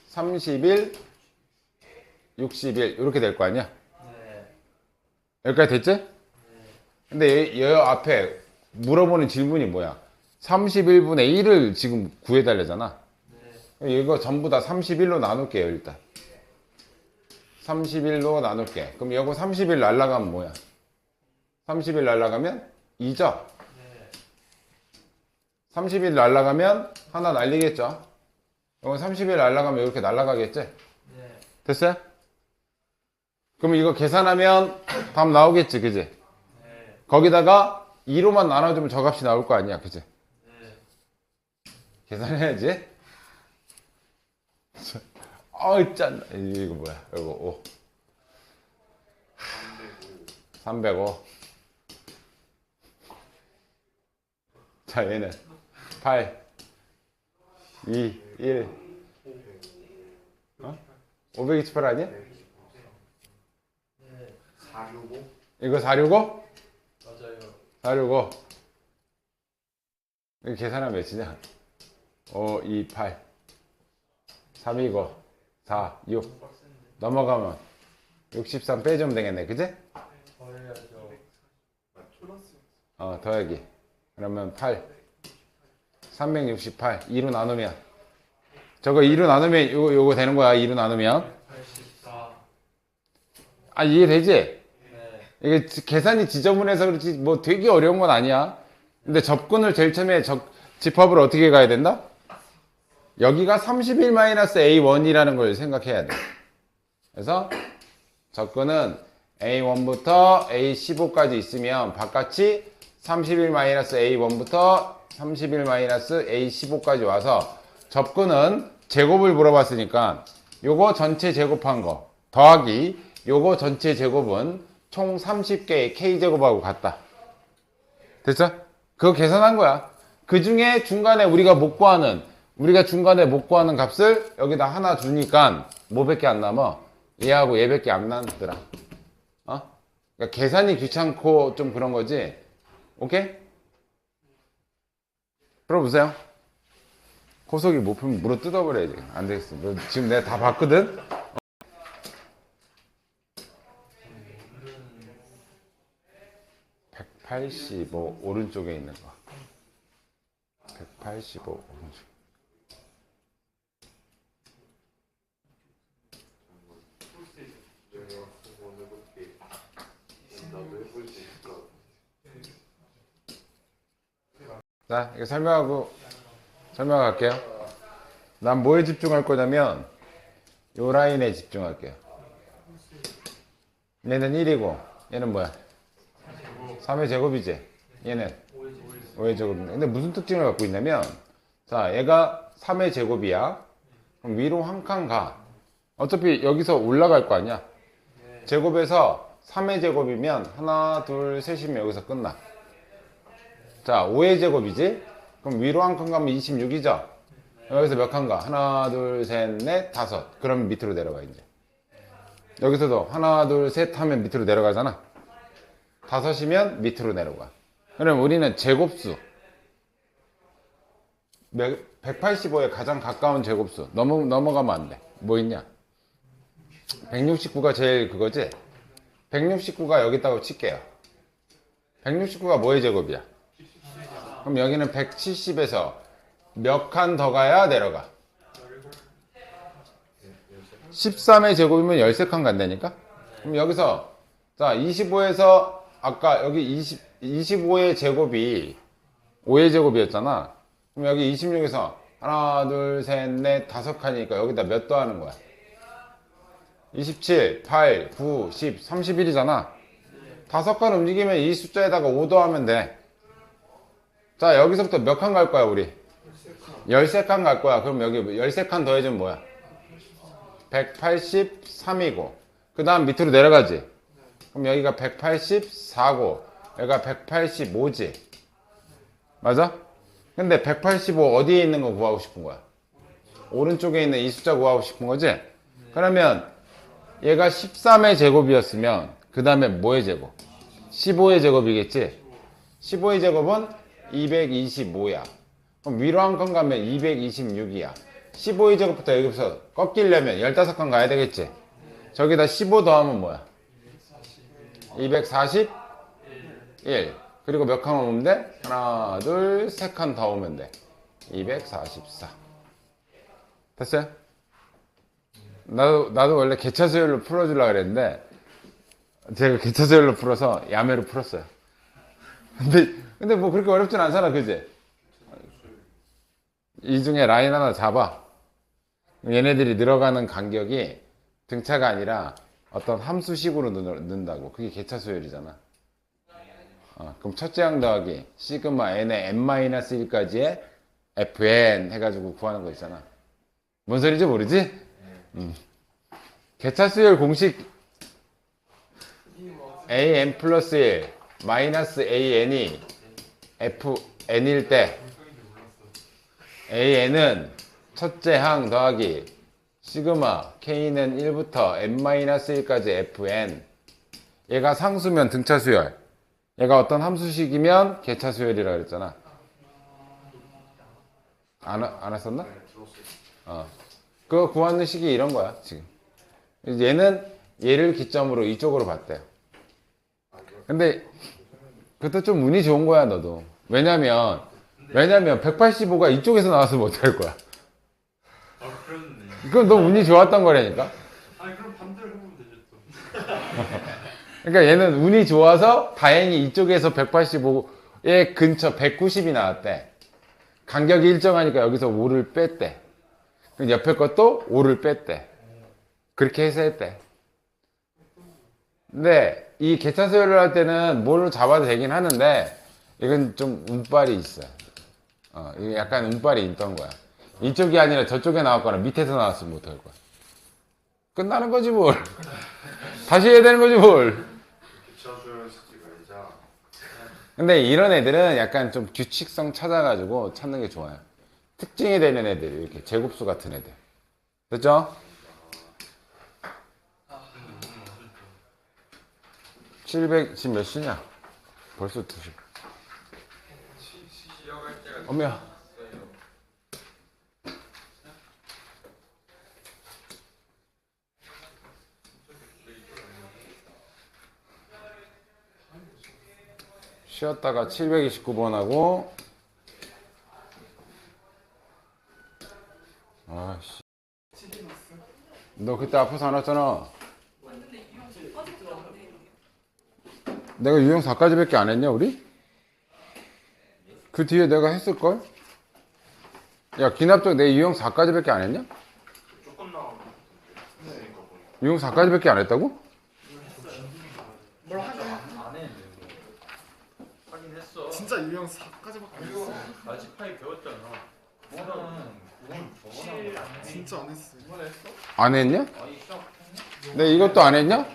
31, 61 이렇게 될 거 아니야? 여기까지 됐지? 근데 얘 앞에 물어보는 질문이 뭐야? 31분의 1을 지금 구해달라잖아. 이거 전부 다 31로 나눌게요, 일단. 31로 나눌게. 그럼 이거 31 날라가면 뭐야? 30일 날라가면 2죠? 30일 날라가면 하나 날리겠죠? 이건 30일 날라가면 이렇게 날라가겠지? 됐어요? 그럼 이거 계산하면 답 나오겠지, 그지? 거기다가 2로만 나눠주면 저 값이 나올 거 아니야, 그지? 계산해야지. 짠. 이거 뭐야? 이거 5. 305. 자, 얘는 8, 2, 1. 528 아니야? 465? 이거 465? 맞아요. 465. 이거 계산하면 몇이냐? 5, 2, 8. 329, 4, 6. 넘어가면 63 빼주면 되겠네, 그지? 더해야죠. 더하기. 그러면 8. 368. 2로 나누면. 저거 2로 나누면 요거 되는 거야, 2로 나누면. 84. 아, 이해되지? 네. 이게 계산이 지저분해서 그렇지, 뭐 되게 어려운 건 아니야. 근데 접근을 제일 처음에 집합을 어떻게 가야 된다? 여기가 31-A1이라는 걸 생각해야 돼. 그래서 접근은 A1부터 A15까지 있으면 바깥이 31-A1부터 31-A15까지 와서 접근은 제곱을 물어봤으니까 요거 전체 제곱한 거 더하기 요거 전체 제곱은 총 30개의 K제곱하고 같다. 됐죠? 그거 계산한 거야. 그 중에 중간에 우리가 중간에 못 구하는 값을 여기다 하나 주니까 뭐밖에 안 남아? 얘하고 얘밖에 안 남더라. 그러니까 계산이 귀찮고 좀 그런 거지. 오케이? 풀어보세요. 고속이 못 풀면 물어 뜯어버려야지. 안 되겠어. 너 지금 내가 다 봤거든? 185 오른쪽에 있는 거. 185 오른쪽. 자, 이거 설명할게요. 난 뭐에 집중할 거냐면 요 라인에 집중할게요. 얘는 1이고 얘는 뭐야? 3의 제곱이지. 얘는 5의 제곱인데 근데 무슨 특징을 갖고 있냐면 자, 얘가 3의 제곱이야. 그럼 위로 한 칸 가. 어차피 여기서 올라갈 거 아니야. 제곱에서 3의 제곱이면 하나 둘 셋이면 여기서 끝나. 자, 5의 제곱이지? 그럼 위로 한 칸 가면 26이죠? 여기서 몇 칸 가? 하나, 둘, 셋, 넷, 다섯. 그러면 밑으로 내려가, 이제. 여기서도 하나, 둘, 셋 하면 밑으로 내려가잖아. 다섯이면 밑으로 내려가. 그럼 우리는 제곱수. 185에 가장 가까운 제곱수. 넘어가면 안 돼. 뭐 있냐? 169가 제일 그거지? 169가 여기 있다고 칠게요. 169가 뭐의 제곱이야? 그럼 여기는 170에서 몇 칸 더 가야 내려가? 13의 제곱이면 13칸 간다니까? 그럼 여기서 자 25에서 아까 여기 25의 제곱이 5의 제곱이었잖아. 그럼 여기 26에서 하나 둘 셋 넷 다섯 칸이니까 여기다 몇 더하는 거야? 27, 8, 9, 10, 31이잖아. 다섯 칸 움직이면 이 숫자에다가 5 더하면 돼. 자, 여기서부터 몇 칸 갈 거야, 우리? 13칸 갈 거야. 그럼 여기 13칸 더해주면 뭐야? 183이고. 그 다음 밑으로 내려가지. 그럼 여기가 184고, 여기가 185지. 맞아? 근데 185 어디에 있는 거 구하고 싶은 거야? 오른쪽에 있는 이 숫자 구하고 싶은 거지? 그러면 얘가 13의 제곱이었으면, 그 다음에 뭐의 제곱? 15의 제곱이겠지? 15의 제곱은 225야. 그럼 위로 한 칸 가면 226이야. 15의 제곱부터 여기서 꺾이려면 15칸 가야 되겠지? 저기다 15 더하면 뭐야? 241. 그리고 몇 칸 오면 돼? 하나, 둘, 세 칸 더 오면 돼. 244. 됐어요? 나도 원래 개차수열로 풀어주려고 그랬는데, 제가 개차수열로 풀어서 야매로 풀었어요. 근데 뭐 그렇게 어렵진 않잖아, 그지? 이 중에 라인 하나 잡아. 얘네들이 늘어가는 간격이 등차가 아니라 어떤 함수식으로 는다고. 그게 개차수열이잖아. 그럼 첫째 항 더하기 시그마 n의 n-1까지의 fn 해가지고 구하는 거 있잖아. 뭔 소리인지 모르지? 개차수열 공식 an 플러스 1 마이너스 an이 fn일 때 an은 첫째 항 더하기 시그마 k는 1부터 n-1까지 fn. 얘가 상수면 등차수열, 얘가 어떤 함수식이면 개차수열이라 그랬잖아. 안 했었나? 그거 구하는 식이 이런 거야 지금. 얘는 얘를 기점으로 이쪽으로 봤대요. 근데 그것도 좀 운이 좋은 거야 너도. 왜냐면 185가 이쪽에서 나왔으면 어떡할 거야? 그렇네. 그건 너 운이 좋았던 거라니까. 아니 그럼 반대로 해보면 되죠 또. 그러니까 얘는 운이 좋아서 다행히 이쪽에서 185의 근처 190이 나왔대. 간격이 일정하니까 여기서 5를 뺐대. 옆에 것도 5를 뺐대. 그렇게 해서 했대. 근데 이 개차수열을 할 때는 뭘로 잡아도 되긴 하는데 이건 좀 운빨이 있어요. 이게 약간 운빨이 있던 거야. 이쪽이 아니라 저쪽에 나왔거나 밑에서 나왔으면 못할 거야. 끝나는 거지 뭘. 다시 해야 되는 거지 뭘. 기초수식지 말자. 근데 이런 애들은 약간 좀 규칙성 찾아가지고 찾는 게 좋아요. 특징이 되는 애들, 이렇게 제곱수 같은 애들. 됐죠? 700, 지금 몇 시냐? 벌써 2시. 어머야. 쉬었다가 729번 하고, 아씨. 너 그때 아파서 안 왔잖아. 내가 유형 4까지밖에 안 했냐, 우리? 그 뒤에 내가 했을걸? 야, 기납적 내 유형 4까지밖에 안 했냐? 조금 나오면 유형 4까지밖에 안 했다고? 하긴 했어. 진짜 유형 4까지밖에 안 했어. 아직 파이 배웠잖아. 진짜 안 했어. 안 했냐? 내 이것도 안 했냐?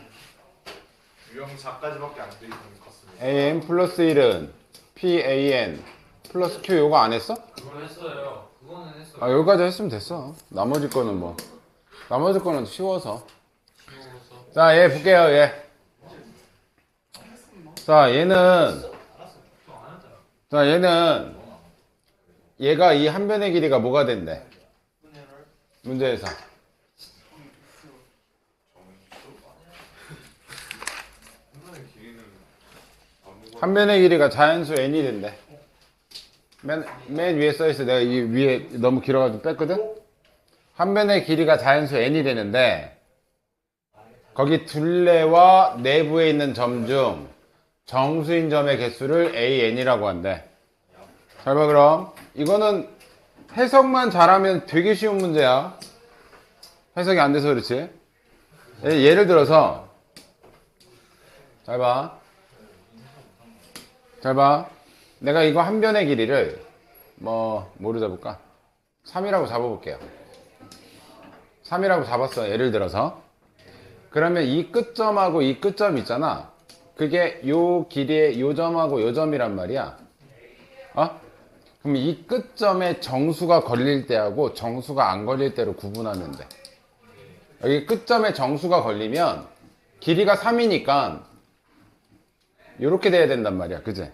유형 4까지밖에 안 돼 있는 컸습니다. AN 플러스 1은 PAN 플러스 Q 요거 안 했어? 그거 했어요. 그거는 했어요. 아, 여기까지 했으면 됐어. 나머지 거는 뭐. 나머지 거는 쉬워서. 자, 얘 볼게요, 얘. 자, 얘는. 자, 얘가 이 한 변의 길이가 뭐가 된대? 문제에서. 한 변의 길이가 자연수 n이 된대. 맨 위에 써있어. 내가 이 위에 너무 길어가지고 뺐거든? 한 변의 길이가 자연수 n이 되는데, 거기 둘레와 내부에 있는 점 중 정수인 점의 개수를 an이라고 한대. 잘 봐, 그럼. 이거는 해석만 잘하면 되게 쉬운 문제야. 해석이 안 돼서 그렇지. 예를 들어서, 잘 봐. 잘 봐. 내가 이거 한 변의 길이를 뭐로 잡을까? 3이라고 잡아볼게요. 3이라고 잡았어. 예를 들어서. 그러면 이 끝점하고 이 끝점 있잖아. 그게 요 길이의 요 점하고 요 점이란 말이야. 어? 그럼 이 끝점에 정수가 걸릴 때하고 정수가 안 걸릴 때로 구분하면 돼. 여기 끝점에 정수가 걸리면 길이가 3이니까 요렇게 돼야 된단 말이야. 그지?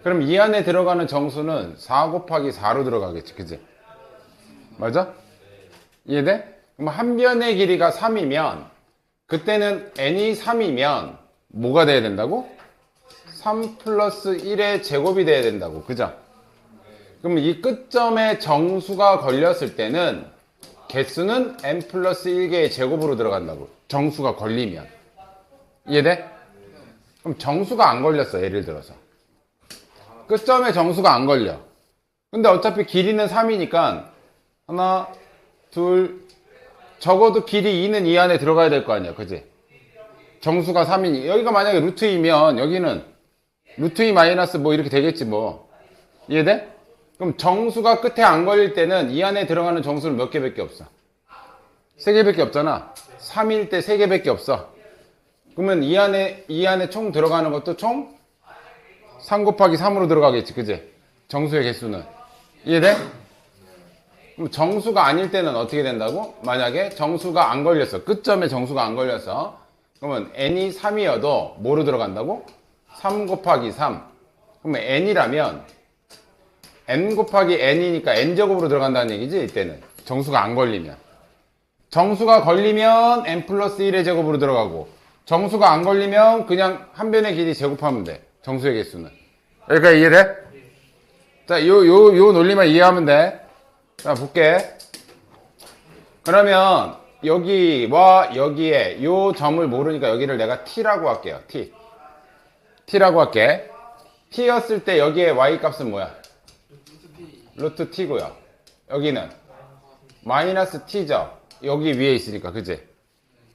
그럼 이 안에 들어가는 정수는 4 곱하기 4로 들어가겠지. 그지? 맞아? 이해돼? 그럼 한 변의 길이가 3이면 그때는 n이 3이면 뭐가 돼야 된다고? 3 플러스 1의 제곱이 돼야 된다고. 그죠? 그럼 이 끝점에 정수가 걸렸을 때는 개수는 n 플러스 1개의 제곱으로 들어간다고. 정수가 걸리면. 이해돼? 그럼 정수가 안 걸렸어. 예를 들어서. 끝점에 정수가 안 걸려. 근데 어차피 길이는 3이니까 하나, 둘, 적어도 길이 2는 이 안에 들어가야 될 거 아니야. 그지? 정수가 3이니. 여기가 만약에 루트 2면 여기는 루트 2 마이너스 뭐 이렇게 되겠지 뭐. 이해돼? 그럼 정수가 끝에 안 걸릴 때는 이 안에 들어가는 정수는 몇 개밖에 없어? 3개밖에 없잖아. 3일 때 3개밖에 없어. 그러면 이 안에 총 들어가는 것도 총 3 곱하기 3으로 들어가겠지. 그지? 정수의 개수는. 이해돼? 그럼 정수가 아닐 때는 어떻게 된다고? 만약에 정수가 안 걸렸어. 끝점에 정수가 안 걸렸어. 그러면 n이 3이어도 뭐로 들어간다고? 3 곱하기 3. 그러면 n이라면 n 곱하기 n이니까 n제곱으로 들어간다는 얘기지. 이때는. 정수가 안 걸리면. 정수가 걸리면 n 플러스 1의 제곱으로 들어가고 정수가 안 걸리면 그냥 한 변의 길이 제곱하면 돼. 정수의 개수는. 여기까지 이해돼? 자, 요 논리만 이해하면 돼. 자, 볼게. 그러면 여기와 여기에 요 점을 모르니까 여기를 내가 t라고 할게요. t라고 할게. t였을 때 여기에 y 값은 뭐야? 루트 t고요. 여기는 마이너스 t죠. 여기 위에 있으니까. 그치?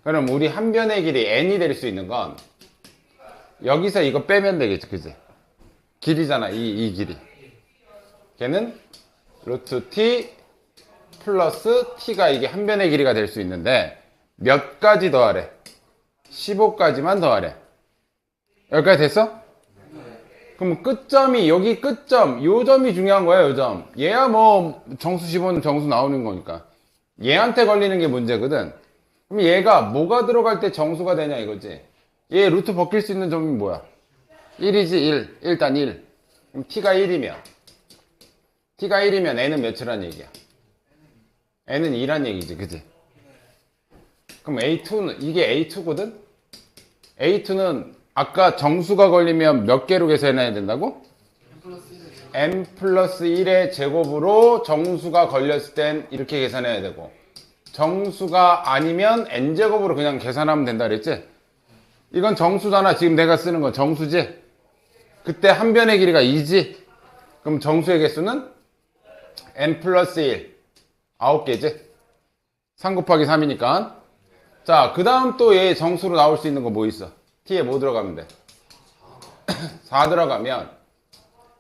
그럼 우리 한 변의 길이 n이 될 수 있는 건 여기서 이거 빼면 되겠지. 그치? 길이잖아. 이 길이. 걔는 루트 t 플러스 t가 이게 한 변의 길이가 될 수 있는데 몇 가지 더하래? 15까지만 더하래. 여기까지 됐어? 그럼 끝점이 여기 끝점 요 점이 중요한 거야. 요 점. 얘야 뭐 정수 15는 정수 나오는 거니까 얘한테 걸리는 게 문제거든. 그럼 얘가 뭐가 들어갈 때 정수가 되냐 이거지. 얘 루트 벗길 수 있는 점이 뭐야? 1이지 1. 일단 1. 그럼 t가 1이면 n은 몇이란 얘기야? n은 2란 얘기지, 그지? 그럼 A2는 이게 A2거든? A2는 아까 정수가 걸리면 몇 개로 계산해야 된다고? n 플러스 1의 제곱으로 정수가 걸렸을 땐 이렇게 계산해야 되고, 정수가 아니면 n제곱으로 그냥 계산하면 된다 그랬지? 이건 정수잖아. 지금 내가 쓰는 건 정수지? 그때 한 변의 길이가 2지? 그럼 정수의 개수는 n 플러스 1 9개지? 3 곱하기 3이니까. 자, 그 다음 또 얘 정수로 나올 수 있는 거 뭐 있어? t에 뭐 들어가면 돼? 4 들어가면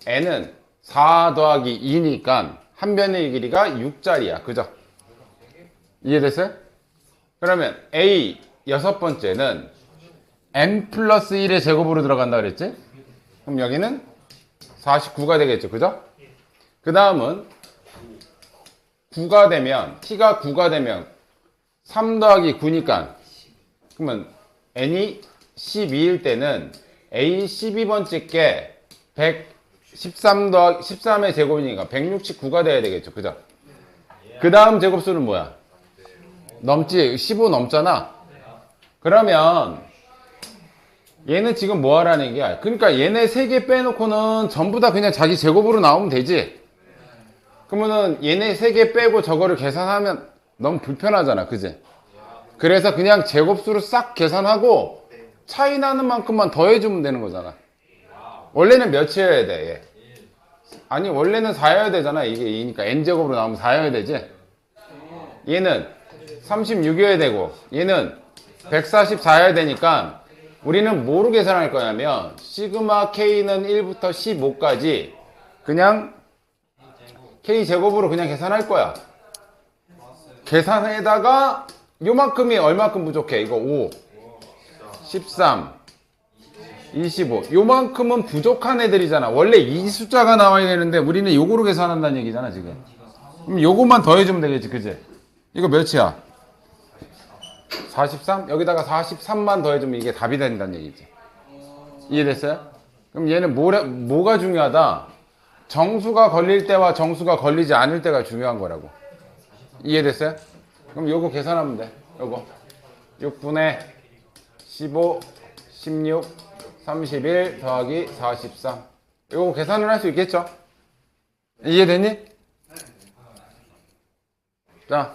n은 4 더하기 2니까 한 변의 길이가 6짜리야. 그죠? 이해됐어요? 그러면 A 여섯 번째는 n 플러스 1의 제곱으로 들어간다 그랬지? 그럼 여기는 49가 되겠죠. 그죠? 그 다음은 9가 되면 t가 9가 되면 3 더하기 9니까 그러면 n이 12일 때는 a 12번째 게 113 더하기 13의 제곱이니까 169가 돼야 되겠죠. 그죠? 그 다음 제곱수는 뭐야? 넘지. 15 넘잖아. 그러면 얘는 지금 뭐 하라는 얘기야? 그러니까 얘네 3개 빼놓고는 전부 다 그냥 자기 제곱으로 나오면 되지. 그러면은 얘네 3개 빼고 저거를 계산하면 너무 불편하잖아. 그지? 그래서 그냥 제곱수로 싹 계산하고 차이 나는 만큼만 더해주면 되는 거잖아. 원래는 몇이어야 돼? 얘. 아니 원래는 4여야 되잖아. 이게 2니까 n제곱으로 나오면 4여야 되지. 얘는 36이어야 되고 얘는 144여야 되니까 우리는 뭐로 계산할 거냐면 시그마 k는 1부터 15까지 그냥 k제곱으로 그냥 계산할 거야. 계산에다가 요만큼이 얼마큼 부족해? 이거 5, 13, 25 요만큼은 부족한 애들이잖아. 원래 이 숫자가 나와야 되는데 우리는 요거로 계산한다는 얘기잖아 지금. 그럼 요것만 더해주면 되겠지. 그지? 이거 몇이야? 43? 여기다가 43만 더해주면 이게 답이 된다는 얘기지. 이해됐어요? 그럼 얘는 뭐가 중요하다? 정수가 걸릴 때와 정수가 걸리지 않을 때가 중요한 거라고. 이해됐어요? 그럼 요거 계산하면 돼. 요거 6분의 15, 16, 31 더하기 43 요거 계산을 할 수 있겠죠? 이해됐니? 자,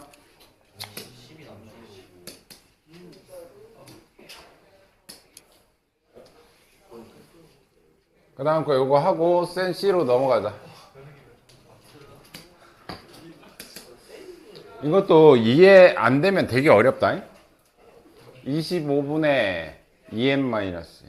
그 다음 거 요거 하고 센 C로 넘어가자. 이것도 이해 안 되면 되게 어렵다. 25분의 2n 마이너스.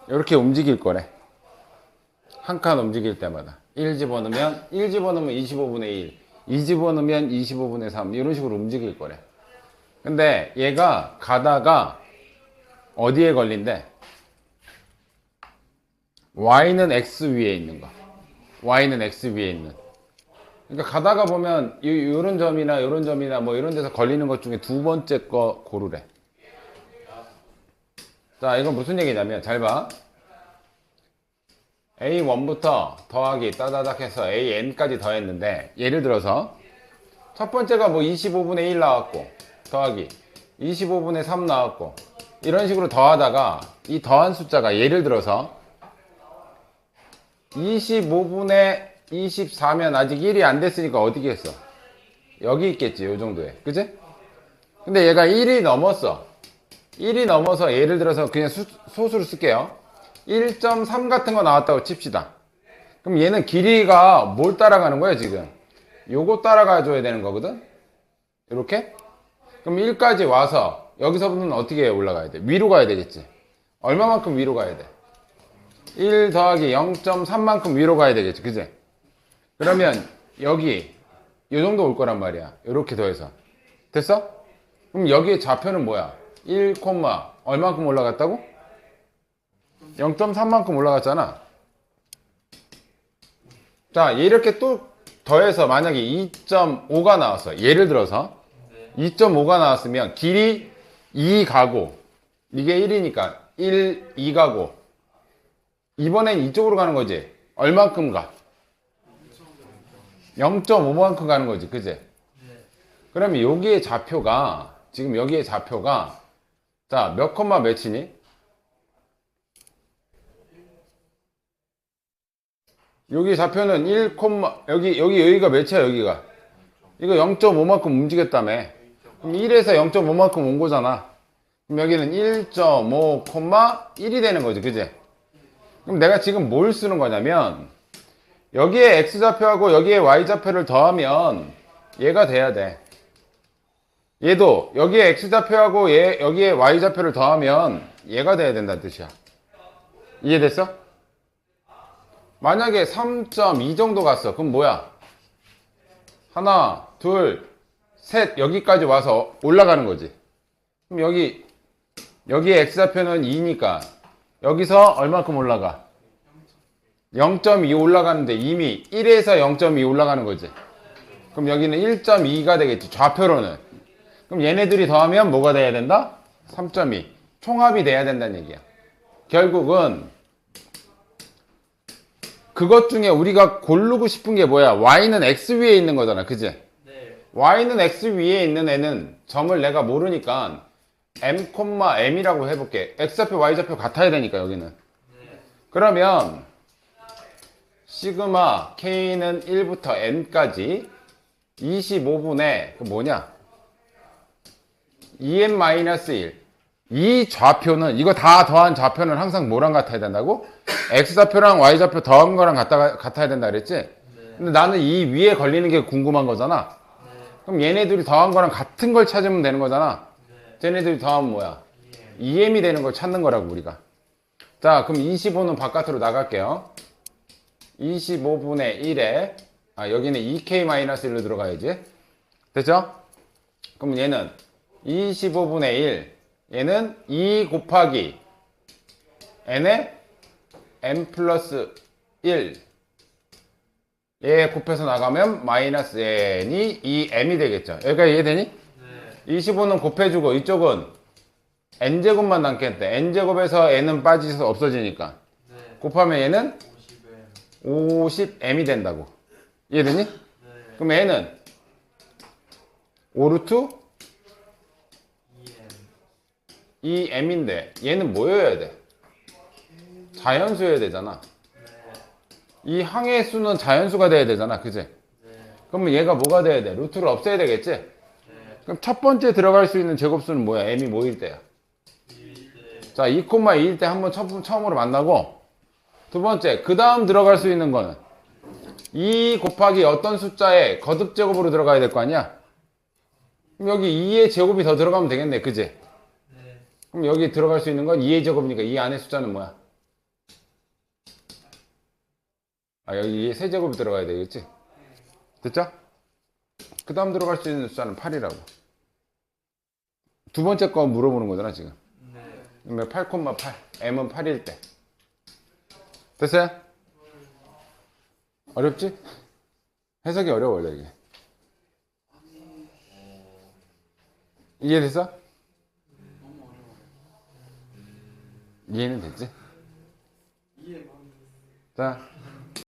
이렇게 움직일 거래. 한 칸 움직일 때마다 1 집어넣으면 25분의 1, 2 집어넣으면 25분의 3 이런 식으로 움직일 거래. 근데 얘가 가다가 어디에 걸린대? y는 x 위에 있는 거. y는 x 위에 있는. 그러니까 가다가 보면 요런 점이나 요런 점이나 뭐 이런 데서 걸리는 것 중에 두 번째 거 고르래. 자, 이건 무슨 얘기냐면 잘 봐. A1부터 더하기 따다닥 해서 AN까지 더했는데 예를 들어서 첫 번째가 뭐 25분의 1 나왔고 더하기 25분의 3 나왔고 이런 식으로 더하다가 이 더한 숫자가 예를 들어서 25분의 24면 아직 1이 안 됐으니까 어디겠어? 여기 있겠지. 요 정도에. 그치? 근데 얘가 1이 넘었어. 1이 넘어서 예를 들어서 그냥 소수로 쓸게요. 1.3 같은 거 나왔다고 칩시다. 그럼 얘는 길이가 뭘 따라가는 거야 지금? 요거 따라가 줘야 되는 거거든? 이렇게? 그럼 1까지 와서 여기서부터는 어떻게 올라가야 돼? 위로 가야 되겠지. 얼마만큼 위로 가야 돼? 1 더하기 0.3만큼 위로 가야 되겠지, 그지? 그러면 여기 이 정도 올 거란 말이야. 이렇게 더해서. 됐어? 그럼 여기에 좌표는 뭐야? 1, 얼만큼 올라갔다고? 0.3만큼 올라갔잖아. 자, 이렇게 또 더해서 만약에 2.5가 나왔어. 예를 들어서 2.5가 나왔으면 길이 2 가고 이게 1이니까 1, 2 가고 이번엔 이쪽으로 가는 거지. 얼만큼 가? 0.5만큼 가는 거지. 그지? 그러면 여기에 좌표가 지금 여기에 좌표가 자, 몇 콤마 몇이니? 여기 좌표는 1, 여기가 몇이야, 여기가? 이거 0.5만큼 움직였다며. 그럼 1에서 0.5만큼 온 거잖아. 그럼 여기는 1.5, 1이 되는 거지, 그지? 그럼 내가 지금 뭘 쓰는 거냐면, 여기에 X좌표하고 여기에 Y좌표를 더하면 얘가 돼야 돼. 얘도 여기에 X좌표하고 여기에 Y좌표를 더하면 얘가 돼야 된다는 뜻이야. 이해됐어? 만약에 3.2 정도 갔어. 그럼 뭐야? 하나, 둘, 셋, 여기까지 와서 올라가는 거지. 그럼 여기에 X좌표는 2니까 여기서 얼마큼 올라가? 0.2 올라가는데 이미 1에서 0.2 올라가는 거지. 그럼 여기는 1.2가 되겠지. 좌표로는. 그럼 얘네들이 더하면 뭐가 돼야 된다? 3.2. 총합이 돼야 된다는 얘기야. 결국은 그것 중에 우리가 고르고 싶은 게 뭐야? Y는 X 위에 있는 거잖아. 그지? 네. Y는 X 위에 있는 애는 점을 내가 모르니까 M, M이라고 해볼게. X좌표, Y좌표 같아야 되니까 여기는. 그러면 시그마 K는 1부터 N까지 25분의 그 뭐냐? 2n-1. 이 좌표는 이거 다 더한 좌표는 항상 뭐랑 같아야 된다고? X좌표랑 Y좌표 더한 거랑 같아야 된다 그랬지? 근데 나는 이 위에 걸리는 게 궁금한 거잖아. 그럼 얘네들이 더한 거랑 같은 걸 찾으면 되는 거잖아. 쟤네들이 더하면 뭐야? 2m이 되는 걸 찾는 거라고 우리가. 자, 그럼 25는 바깥으로 나갈게요. 25분의 1에 여기는 2k-1로 들어가야지. 됐죠? 그럼 얘는 25분의 1, 얘는 2 곱하기 n에 n 플러스 1. 얘 곱해서 나가면 마이너스 n이 2m이 되겠죠. 여기까지 이해되니? 네. 25는 곱해주고 이쪽은 n제곱만 남겠대. n제곱에서 n은 빠지셔서 없어지니까. 네. 곱하면 얘는 50m이 된다고. 이해되니? 네. 그럼 얘는 5루트 2m인데 얘는 뭐여야 돼? 자연수여야 되잖아. 이 항의 수는 자연수가 돼야 되잖아. 그지? 그러면 얘가 뭐가 돼야 돼? 루트를 없애야 되겠지? 그럼 첫 번째 들어갈 수 있는 제곱수는 뭐야? m이 뭐일 때야? 자, 2,2일 때 한번 처음으로 만나고, 두 번째, 그 다음 들어갈 수 있는 거는 2 곱하기 어떤 숫자에 거듭제곱으로 들어가야 될 거 아니야? 그럼 여기 2의 제곱이 더 들어가면 되겠네. 그지? 그럼 여기 들어갈 수 있는 건 2의 제곱이니까 이 안에 숫자는 뭐야? 여기 2의 세제곱이 들어가야 되겠지? 됐죠? 그 다음 들어갈 수 있는 숫자는 8이라고. 두 번째 거 물어보는 거잖아, 지금. 그러면 8,8. m은 8일 때. 됐어요? 어렵지? 해석이 어려워, 원래 이게. 이해됐어? 이해는 됐지? 자.